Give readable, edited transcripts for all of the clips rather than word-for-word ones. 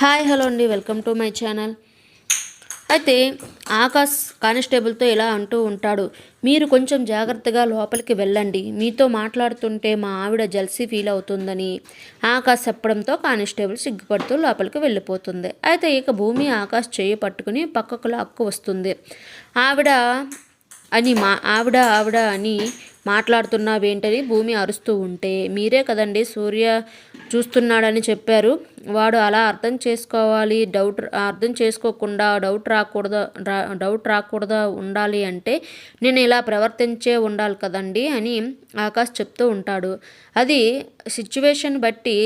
Hi hello అండి, welcome to my channel. అయితే ఆకాష్ కానిస్టేబుల్తో ఇలా అంటూ ఉంటాడు, మీరు కొంచెం జాగ్రత్తగా లోపలికి వెళ్ళండి, మీతో మాట్లాడుతుంటే మా ఆవిడ జల్సీ ఫీల్ అవుతుందని ఆకాష్ చెప్పడంతో కానిస్టేబుల్ సిగ్గుపడుతూ లోపలికి వెళ్ళిపోతుంది. అయితే ఇక భూమి ఆకాష్ చేయి పట్టుకుని పక్కకు లాక్కు వస్తుంది. ఆవిడ ఆవిడ అని మాట్లాడుతున్నావేంటని భూమి అరుస్తూ ఉంటే, మీరే కదండి సూర్య చూస్తున్నాడని చెప్పారు, వాడు అలా అర్థం చేసుకోకుండా డౌట్ రాకూడదా ఉండాలి అంటే నేను ఇలా ప్రవర్తించే ఉండాలి కదండి అని ఆకాష్ చెప్తూ ఉంటాడు. అది సిచ్యువేషన్ బట్టి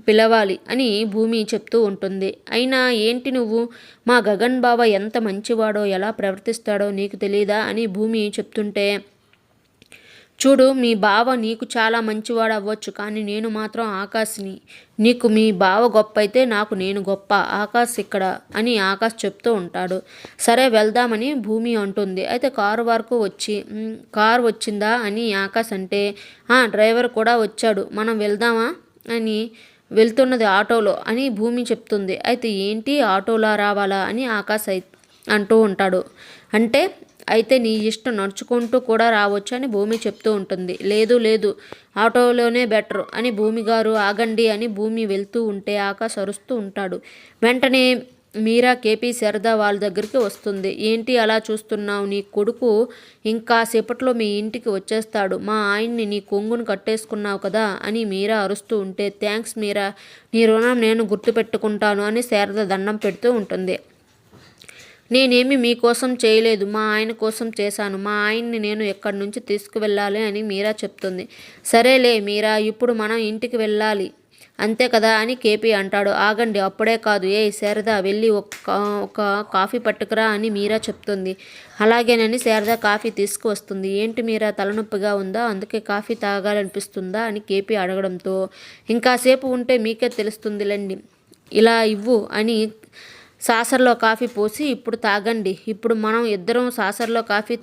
పిలవాలి అని భూమి చెప్తూ ఉంటుంది. అయినా ఏంటి నువ్వు, మా గగన్ బావ ఎంత మంచివాడో ఎలా ప్రవర్తిస్తాడో నీకు తెలీదా అని భూమి చెప్తుంటే, చూడు, మీ బావ నీకు చాలా మంచివాడు అవ్వచ్చు, కానీ నేను మాత్రం ఆకాశ్ని. నీకు మీ బావ గొప్ప అయితే నాకు నేను గొప్ప, ఆకాష్ ఇక్కడ అని ఆకాష్ చెప్తూ ఉంటాడు. సరే వెళ్దామని భూమి అంటుంది. అయితే కారు వచ్చిందా అని ఆకాష్ అంటే, డ్రైవర్ కూడా వచ్చాడు, మనం వెళ్దామా అని వెళ్తున్నది ఆటోలో అని భూమి చెప్తుంది. అయితే ఏంటి ఆటోలా రావాలా అని ఆకాష్ అంటూ ఉంటాడు. అయితే నీ ఇష్టం, నడుచుకుంటూ కూడా రావచ్చు అని భూమి చెప్తూ ఉంటుంది. లేదు ఆటోలోనే బెటర్ అని భూమి గారు ఆగండి అని భూమి వెళ్తూ ఉంటే ఆకాష్ అరుస్తూ ఉంటాడు. వెంటనే మీరా కేపీ శారద వాళ్ళ దగ్గరికి వస్తుంది. ఏంటి అలా చూస్తున్నావు, నీ కొడుకు ఇంకా సేపట్లో మీ ఇంటికి వచ్చేస్తాడు, మా ఆయన్ని నీ కొంగును కట్టేసుకున్నావు కదా అని మీరా అరుస్తూ ఉంటే, థ్యాంక్స్ మీరా, నీ రుణం నేను గుర్తుపెట్టుకుంటాను అని శారద దండం పెడుతూ ఉంటుంది. నేనేమి మీకోసం చేయలేదు, మా ఆయన కోసం చేశాను, మా ఆయన్ని నేను ఎక్కడి నుంచి తీసుకువెళ్ళాలి అని మీరా చెప్తుంది. సరేలే మీరా, ఇప్పుడు మనం ఇంటికి వెళ్ళాలి అంతే కదా అని కేపీ అంటాడు. ఆగండి, అప్పుడే కాదు, శారద వెళ్ళి ఒక కాఫీ పట్టుకురా అని మీరా చెప్తుంది. అలాగేనని శారద కాఫీ తీసుకువస్తుంది. ఏంటి మీరా, తలనొప్పిగా ఉందా, అందుకే కాఫీ తాగాలనిపిస్తుందా అని కేపీ అడగడంతో, ఇంకాసేపు ఉంటే మీకే తెలుస్తుందిలేండి, ఇలా ఇవ్వు అని సాసర్లో కాఫీ పోసి, ఇప్పుడు తాగండి, ఇప్పుడు మనం ఇద్దరం సాసర్లో కాఫీ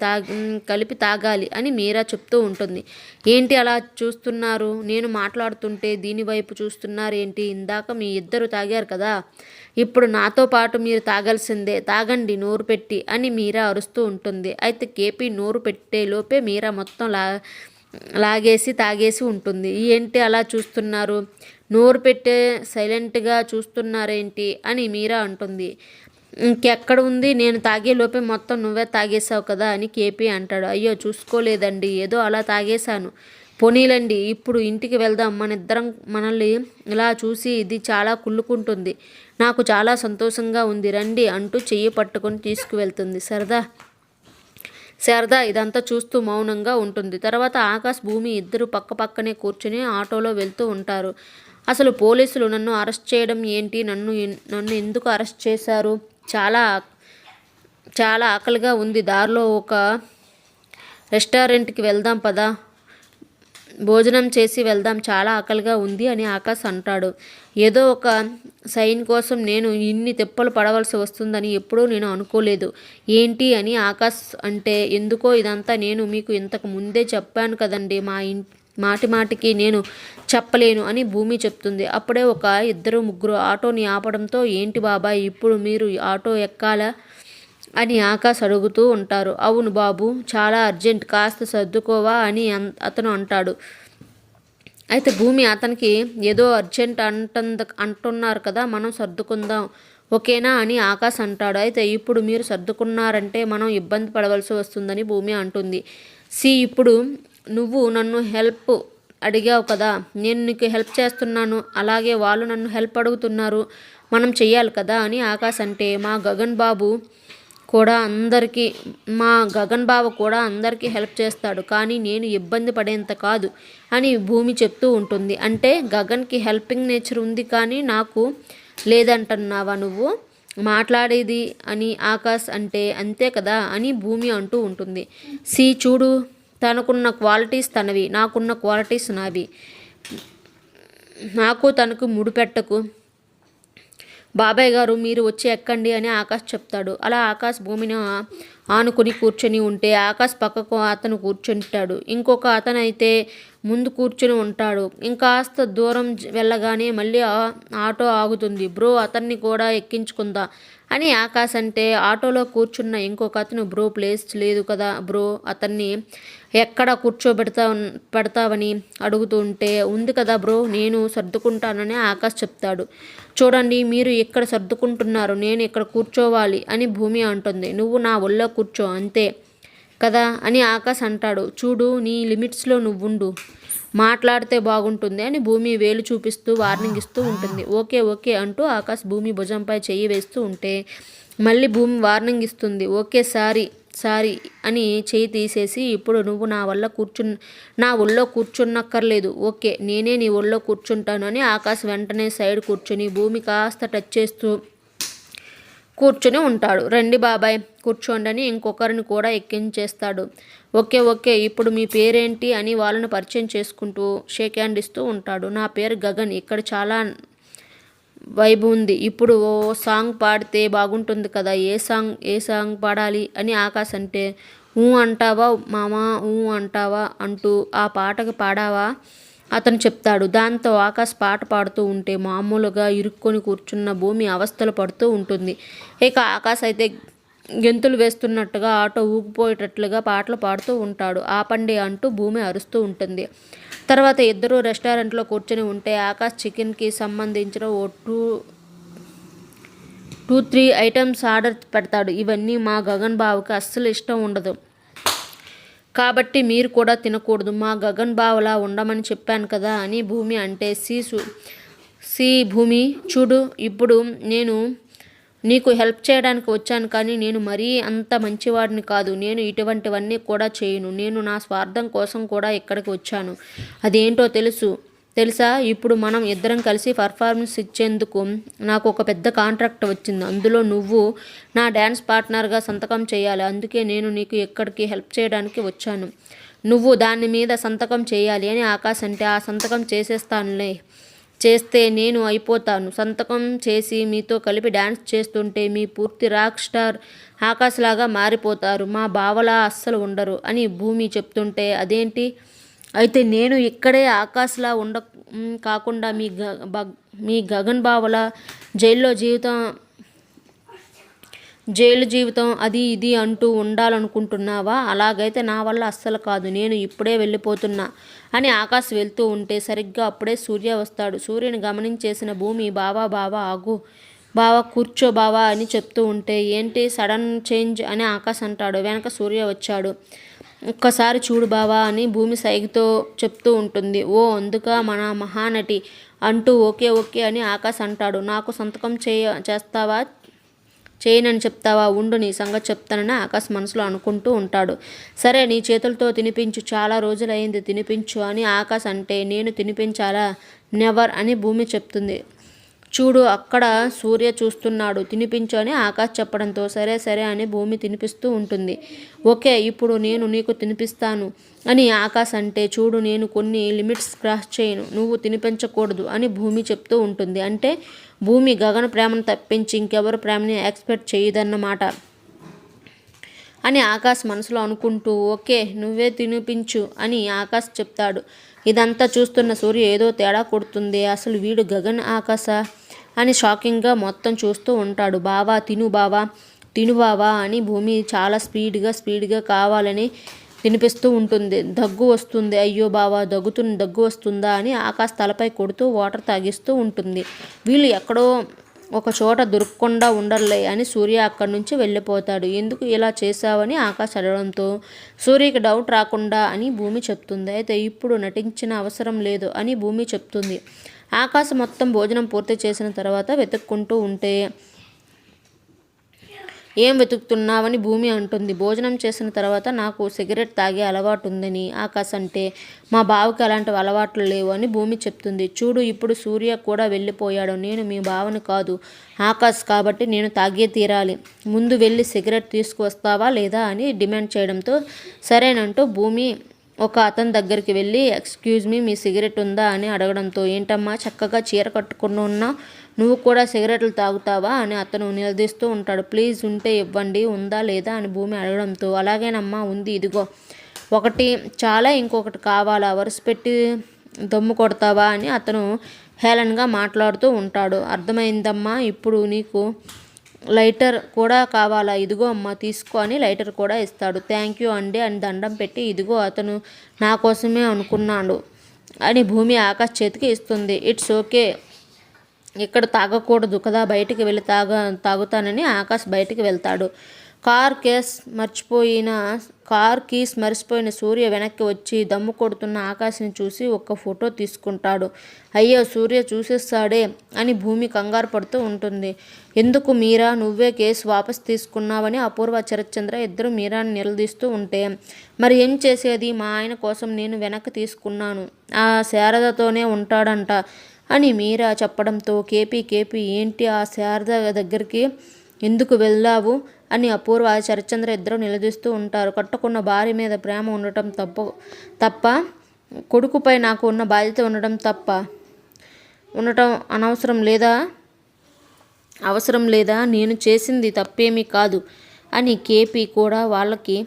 కలిపి తాగాలి అని మీరా చెప్తూ ఉంటుంది. ఏంటి అలా చూస్తున్నారు, నేను మాట్లాడుతుంటే దీనివైపు చూస్తున్నారేంటి, ఇందాక మీ ఇద్దరు తాగారు కదా, ఇప్పుడు నాతో పాటు మీరు తాగాల్సిందే, తాగండి నోరు పెట్టి అని మీరా అరుస్తూ ఉంటుంది. అయితే కేపీ నోరు పెట్టేలోపే మీరా మొత్తం లాగేసి తాగేసి ఉంటుంది. ఏంటి అలా చూస్తున్నారు, నోరు పెట్టే సైలెంట్గా చూస్తున్నారేంటి అని మీరా అంటుంది. ఇంకెక్కడ ఉంది, నేను తాగేలోపే మొత్తం నువ్వే తాగేసావు కదా అని కేపీ అంటాడు. అయ్యో చూసుకోలేదండి, ఏదో అలా తాగేశాను, పోనీలండి ఇప్పుడు ఇంటికి వెళ్దాం, మనల్ని ఇలా చూసి ఇది చాలా కుళ్ళుకుంటుంది, నాకు చాలా సంతోషంగా ఉంది, రండి అంటూ చెయ్యి పట్టుకొని తీసుకువెళ్తుంది. శారద ఇదంతా చూస్తూ మౌనంగా ఉంటుంది. తర్వాత ఆకాష్ భూమి ఇద్దరు పక్కనే కూర్చుని ఆటోలో వెళ్తూ ఉంటారు. అసలు పోలీసులు నన్ను అరెస్ట్ చేయడం ఏంటి, నన్ను ఎందుకు అరెస్ట్ చేశారు, చాలా ఆకలిగా ఉంది, దారిలో ఒక రెస్టారెంట్కి వెళ్దాం పదా, భోజనం చేసి వెళ్దాం, చాలా ఆకలిగా ఉంది అని ఆకాష్ అంటాడు. ఏదో ఒక సైన్ కోసం నేను ఇన్ని తిప్పలు పడవలసి వస్తుందని ఎప్పుడూ నేను అనుకోలేదు. ఏంటి అని ఆకాష్ అంటే, ఎందుకో ఇదంతా నేను మీకు ఇంతకు ముందే చెప్పాను కదండి, మాటికి నేను చెప్పలేను అని భూమి చెప్తుంది. అప్పుడే ఒక 2-3 ఆటోని ఆపడంతో, ఏంటి బాబాయ్ ఇప్పుడు మీరు ఆటో ఎక్కాలా అని ఆకాష్ అడుగుతూ ఉంటారు. అవును బాబు, చాలా అర్జెంట్, కాస్త సర్దుకోవా అని అతను అంటాడు. అయితే భూమి అతనికి, ఏదో అర్జెంట్ అంటున్నారు కదా, మనం సర్దుకుందాం ఓకేనా అని ఆకాష్ అంటాడు. అయితే ఇప్పుడు మీరు సర్దుకున్నారంటే మనం ఇబ్బంది పడవలసి వస్తుందని భూమి అంటుంది. ఇప్పుడు నువ్వు నన్ను హెల్ప్ అడిగావు కదా, నేను నీకు హెల్ప్ చేస్తున్నాను, అలాగే వాళ్ళు నన్ను హెల్ప్ అడుగుతున్నారు, మనం చెయ్యాలి కదా అని ఆకాష్ అంటే, మా గగన్ బావ కూడా అందరికీ హెల్ప్ చేస్తాడు, కానీ నేను ఇబ్బంది పడేంత కాదు అని భూమి చెప్తూ ఉంటుంది. అంటే గగన్కి హెల్పింగ్ నేచర్ ఉంది కానీ నాకు లేదంటున్నావా నువ్వు మాట్లాడేది అని ఆకాష్ అంటే, అంతే కదా అని భూమి అంటూ ఉంటుంది. చూడు, తనకున్న క్వాలిటీస్ తనవి, నాకున్న క్వాలిటీస్ నావి, నాకు తనకు ముడిపెట్టకు, బాబాయ్ గారు మీరు వచ్చి ఎక్కండి అని ఆకాష్ చెప్తాడు. అలా ఆకాష్ భూమిని ఆనుకుని కూర్చొని ఉంటే ఆకాష్ పక్కకు అతను కూర్చుంటాడు. ఇంకొక అతనైతే ముందు కూర్చుని ఉంటాడు. ఇంకాస్త దూరం వెళ్ళగానే మళ్ళీ ఆటో ఆగుతుంది. బ్రో అతన్ని కూడా ఎక్కించుకుందా అని ఆకాశ్ అంటే ఆటోలో కూర్చున్న ఇంకొక అతను బ్రో ప్లేస్ లేదు కదా బ్రో, అతన్ని ఎక్కడ పెడతావని అడుగుతూ ఉంటే ఉంది కదా బ్రో నేను సర్దుకుంటానని ఆకాశ్ చెప్తాడు. చూడండి మీరు ఇక్కడ సర్దుకుంటున్నారు, నేను ఇక్కడ కూర్చోవాలి అని భూమి అంటుంది. నువ్వు నా ఒళ్ళో కూర్చో అంతే కదా అని ఆకాశ్ అంటాడు. చూడు నీ లిమిట్స్లో నువ్వుండు, మాట్లాడితే బాగుంటుంది అని భూమి వేలు చూపిస్తూ వార్నింగ్ ఇస్తూ ఉంటుంది. ఓకే ఓకే అంటూ ఆకాశ్ భూమి భుజంపై చెయ్యి వేస్తూ ఉంటే మళ్ళీ భూమి వార్నింగ్ ఇస్తుంది. ఓకే సారీ అని చెయ్యి తీసేసి ఇప్పుడు నువ్వు నా ఒళ్ళో కూర్చున్నక్కర్లేదు, ఓకే నేనే నీ ఒళ్ళో కూర్చుంటాను అని ఆకాశ్ వెంటనే సైడ్ కూర్చుని భూమి కాస్త టచ్ చేస్తూ కూర్చుని ఉంటాడు. రండి బాబాయ్ కూర్చోండి అని ఇంకొకరిని కూడా ఎక్కించేస్తాడు. ఓకే ఇప్పుడు మీ పేరేంటి అని వాళ్ళని పరిచయం చేసుకుంటూ షేక్ హ్యాండ్ ఇస్తూ ఉంటాడు. నా పేరు గగన్, ఇక్కడ చాలా వైబ్ ఉంది, ఇప్పుడు ఓ సాంగ్ పాడితే బాగుంటుంది కదా, ఏ సాంగ్ పాడాలి అని ఆకాశ్ అంటే అంటావా మామా అంటావా అంటూ ఆ పాటకు పాడావా అతను చెప్తాడు. దాంతో ఆకాశ్ పాట పాడుతూ ఉంటే మామూలుగా ఇరుక్కొని కూర్చున్న భూమి అవస్థలు పడుతూ ఉంటుంది. ఇక ఆకాశ్ అయితే గెంతులు వేస్తున్నట్టుగా ఆటో ఊగిపోయేటట్లుగా పాటలు పాడుతూ ఉంటాడు. ఆపండి అంటూ భూమి అరుస్తూ ఉంటుంది. తర్వాత ఇద్దరు రెస్టారెంట్లో కూర్చొని ఉంటే ఆకాశ్ చికెన్కి సంబంధించిన ఓ 2-3 ఐటమ్స్ ఆర్డర్ పెడతాడు. ఇవన్నీ మా గగన్ బావకి అస్సలు ఇష్టం ఉండదు కాబట్టి మీరు కూడా తినకూడదు, మా గగన్ బావలా ఉండమని చెప్పాను కదా అని భూమి అంటే సి భూమి చూడు, ఇప్పుడు నేను నీకు హెల్ప్ చేయడానికి వచ్చాను కానీ నేను మరీ అంత మంచివాడిని కాదు, నేను ఇటువంటివన్నీ కూడా చేయను, నేను నా స్వార్థం కోసం కూడా ఇక్కడికి వచ్చాను, అదేంటో తెలుసా ఇప్పుడు మనం ఇద్దరం కలిసి పర్ఫార్మెన్స్ ఇచ్చేందుకు నాకు ఒక పెద్ద కాంట్రాక్ట్ వచ్చింది, అందులో నువ్వు నా డ్యాన్స్ పార్ట్నర్గా సంతకం చేయాలి, అందుకే నేను నీకు ఇక్కడికి హెల్ప్ చేయడానికి వచ్చాను, నువ్వు దాని మీద సంతకం చేయాలి అని ఆకాశ్ అంటే ఆ సంతకం చేస్తే నేను అయిపోతాను, సంతకం చేసి మీతో కలిపి డ్యాన్స్ చేస్తుంటే మీ పూర్తి రాక్ స్టార్ ఆకాశ్ లాగా మారిపోతారు, మా బావలా అస్సలు ఉండరు అని భూమి చెప్తుంటే అదేంటి అయితే నేను ఇక్కడే ఆకాశ్లా కాకుండా మీ గగన్ బావలా జైలు జీవితం అది ఇది అంటూ ఉండాలనుకుంటున్నావా, అలాగైతే నా వల్ల అస్సలు కాదు, నేను ఇప్పుడే వెళ్ళిపోతున్నా అని ఆకాశ్ వెళ్తూ ఉంటే సరిగ్గా అప్పుడే సూర్య వస్తాడు. సూర్యుని గమనించేసిన భూమి బావా ఆగు, బావా కూర్చో బావా అని చెప్తూ ఉంటే ఏంటి సడన్ చేంజ్ అని ఆకాశ్ అంటాడు. వెనక సూర్య వచ్చాడు. ఒక్కసారి చూడు బావా అని భూమి సైగతో చెప్తూ ఉంటుంది. ఓ అందుక మన మహానటి అంటూ ఓకే అని ఆకాశ్ అంటాడు. నాకు సంతకం చేయనని చెప్తావా, ఉండు నీ సంగతి చెప్తానని ఆకాశ్ మనసులో అనుకుంటూ ఉంటాడు. సరే నీ చేతులతో తినిపించు, చాలా రోజులైంది తినిపించు అని ఆకాశ్ అంటే నేను తినిపించాలా, నెవర్ అని భూమి చెప్తుంది. చూడు అక్కడ సూర్య చూస్తున్నాడు, తినిపించు అని ఆకాశ్ చెప్పడంతో సరే అని భూమి తినిపిస్తూ ఉంటుంది. ఓకే ఇప్పుడు నేను నీకు తినిపిస్తాను అని ఆకాశ్ అంటే చూడు నేను కొన్ని లిమిట్స్ క్రాస్ చేయను, నువ్వు తినిపించకూడదు అని భూమి చెప్తూ ఉంటుంది. అంటే భూమి గగన ప్రేమను తప్పించి ఇంకెవరు ప్రేమని ఎక్స్పెక్ట్ చేయదన్నమాట అని ఆకాశ్ మనసులో అనుకుంటూ ఓకే నువ్వే తినిపించు అని ఆకాశ్ చెప్తాడు. ఇదంతా చూస్తున్న సూర్య ఏదో తేడా కొడుతుంది, అసలు వీడు గగన్ ఆకాశ అని షాకింగ్గా మొత్తం చూస్తూ ఉంటాడు. బావా తిను బావా అని భూమి చాలా స్పీడ్గా కావాలని తినిపిస్తూ ఉంటుంది. దగ్గు వస్తుంది, అయ్యో బావా దగ్గు వస్తుందా అని ఆకాశ్ తలపై కొడుతూ వాటర్ తాగిస్తూ ఉంటుంది. వీళ్ళు ఎక్కడో ఒక చోట దొరకకుండా ఉండర్లే అని సూర్య అక్కడి నుంచి వెళ్ళిపోతాడు. ఎందుకు ఇలా చేశావని ఆకాశ్ అడగడంతో సూర్యకి డౌట్ రాకుండా అని భూమి చెప్తుంది. అయితే ఇప్పుడు నటించిన అవసరం లేదు అని భూమి చెప్తుంది. ఆకాశ్ మొత్తం భోజనం పూర్తి చేసిన తర్వాత వెతుక్కుంటూ ఉంటే ఏం వెతుకుతున్నావని భూమి అంటుంది. భోజనం చేసిన తర్వాత నాకు సిగరెట్ తాగే అలవాటు ఉందని ఆకాశ్ అంటే మా బావకి అలాంటి అలవాట్లు లేవు అని భూమి చెప్తుంది. చూడు ఇప్పుడు సూర్య కూడా వెళ్ళిపోయాడు, నేను మీ బావని కాదు ఆకాశ్ కాబట్టి నేను తాగే తీరాలి, ముందు వెళ్ళి సిగరెట్ తీసుకువస్తావా లేదా అని డిమాండ్ చేయడంతో సరేనంటూ భూమి ఒక అతని దగ్గరికి వెళ్ళి ఎక్స్క్యూజ్ మీ సిగరెట్ ఉందా అని అడగడంతో ఏంటమ్మా చక్కగా చీర కట్టుకుని ఉన్నా, నువ్వు కూడా సిగరెట్లు తాగుతావా అని అతను నిలదీస్తూ ఉంటాడు. ప్లీజ్ ఉంటే ఇవ్వండి, ఉందా లేదా అని భూమి అడగడంతో అలాగేనమ్మా ఉంది ఇదిగో ఒకటి చాలా ఇంకొకటి కావాలా, వరుస పెట్టి దమ్ము కొడతావా అని అతను హేళనగా మాట్లాడుతూ ఉంటాడు. అర్థమైందమ్మా, ఇప్పుడు నీకు లైటర్ కూడా కావాలా, ఇదిగో అమ్మ తీసుకో అని లైటర్ కూడా ఇస్తాడు. థ్యాంక్ యూ అండి అని దండం పెట్టి, ఇదిగో అతను నా కోసమే అనుకున్నాడు అని భూమి ఆకాష్ చేతికి ఇస్తుంది. ఇట్స్ ఓకే, ఇక్కడ తాగకూడదు కదా, బయటికి వెళ్ళి తాగుతానని ఆకాష్ బయటికి వెళ్తాడు. కార్ కీస్ మర్చిపోయిన సూర్య వెనక్కి వచ్చి దమ్ము కొడుతున్న ఆకాశ్ని చూసి ఒక్క ఫోటో తీసుకుంటాడు. అయ్యో, సూర్య చూసేస్తాడే అని భూమి కంగారు పడుతూ ఉంటుంది. ఎందుకు మీరా, నువ్వే కేసు వాపస్ తీసుకున్నావని అపూర్వ శరత్చంద్ర ఇద్దరు మీరాని నిలదీస్తూ ఉంటే, మరి ఏం చేసేది, మా ఆయన కోసం నేను వెనక్కి తీసుకున్నాను, ఆ శారదతోనే ఉంటాడంట అని మీరా చెప్పడంతో కేపీ ఏంటి, ఆ శారద దగ్గరికి ఎందుకు వెళ్ళావు అని అపూర్వ శరత్చంద్ర ఇద్దరు నిలదీస్తూ ఉంటారు. కట్టుకున్న భార్య మీద ప్రేమ ఉండటం తప్ప కొడుకుపై నాకు ఉన్న బాధ్యత ఉండటం అవసరం లేదా, నేను చేసింది తప్పేమీ కాదు అని కేపీ కూడా వాళ్ళకి